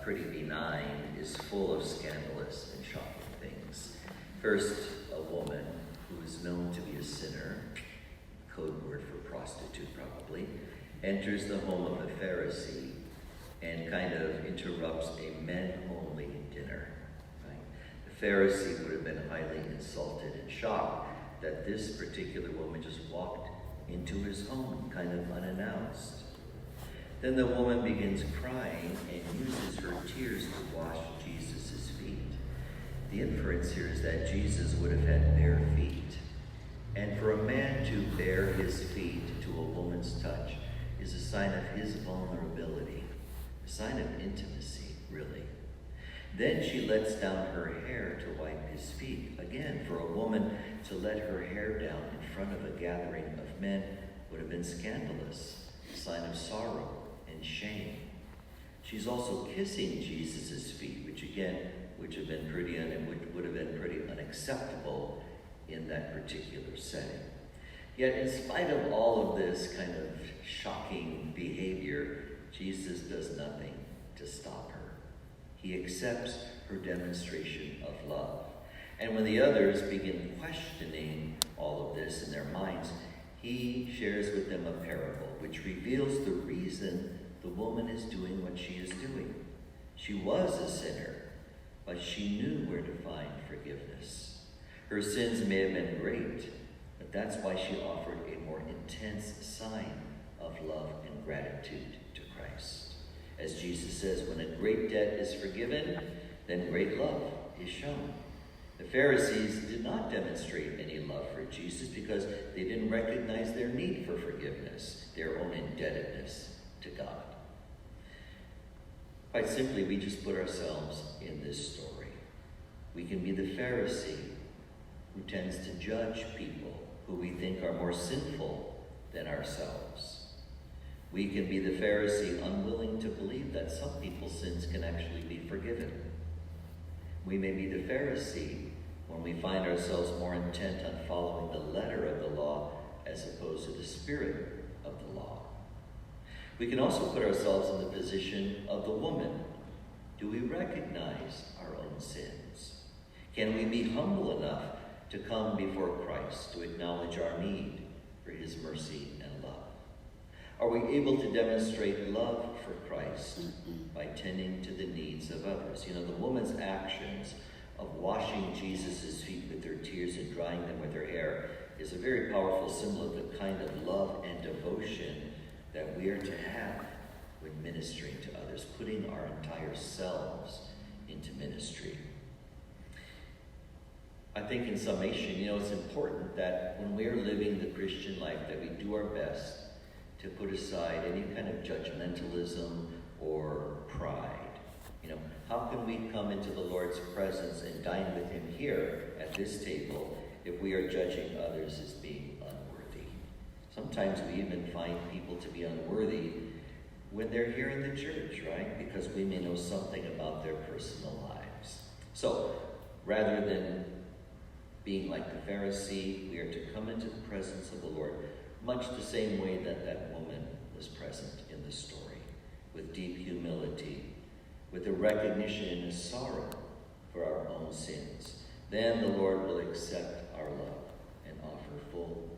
pretty benign, is full of scandalous and shocking things. First, a woman who is known to be a sinner, code word for prostitute probably, enters the home of a Pharisee and kind of interrupts a men-only dinner. Right? The Pharisee would have been highly insulted and shocked that this particular woman just walked into his home kind of unannounced. Then the woman begins crying and uses her tears to wash Jesus' feet. The inference here is that Jesus would have had bare feet. And for a man to bare his feet to a woman's touch is a sign of his vulnerability, a sign of intimacy, really. Then she lets down her hair to wipe his feet. Again, for a woman to let her hair down in front of a gathering of men would have been scandalous, a sign of sorrow and shame. She's also kissing Jesus' feet, which have been would have been pretty unacceptable in that particular setting. Yet in spite of all of this kind of shocking behavior, Jesus does nothing to stop her. He accepts her demonstration of love. And when the others begin questioning all of this in their minds, he shares with them a parable which reveals the reason the woman is doing what she is doing. She was a sinner, but she knew where to find forgiveness. Her sins may have been great, but that's why she offered a more intense sign of love and gratitude to Christ. As Jesus says, when a great debt is forgiven, then great love is shown. The Pharisees did not demonstrate any love for Jesus because they didn't recognize their need for forgiveness, their own indebtedness to God. Quite simply, we just put ourselves in this story. We can be the Pharisee who tends to judge people who we think are more sinful than ourselves. We can be the Pharisee unwilling to believe that some people's sins can actually be forgiven. We may be the Pharisee when we find ourselves more intent on following the letter of the law as opposed to the spirit of the law. We can also put ourselves in the position of the woman. Do we recognize our own sins? Can we be humble enough to come before Christ, to acknowledge our need for his mercy and love? Are we able to demonstrate love for Christ by tending to the needs of others? You know, the woman's actions of washing Jesus' feet with her tears and drying them with her hair is a very powerful symbol of the kind of love and devotion that we are to have when ministering to others, putting our entire selves into ministry. I think in summation, it's important that when we are living the Christian life, that we do our best to put aside any kind of judgmentalism or pride. How can we come into the Lord's presence and dine with him here at this table if we are judging others as being unworthy? Sometimes we even find people to be unworthy when they're here in the church, right? Because we may know something about their personal lives. So, rather than being like the Pharisee, we are to come into the presence of the Lord much the same way that that woman was present in the story, with deep humility, with a recognition and a sorrow for our own sins. Then the Lord will accept our love and offer full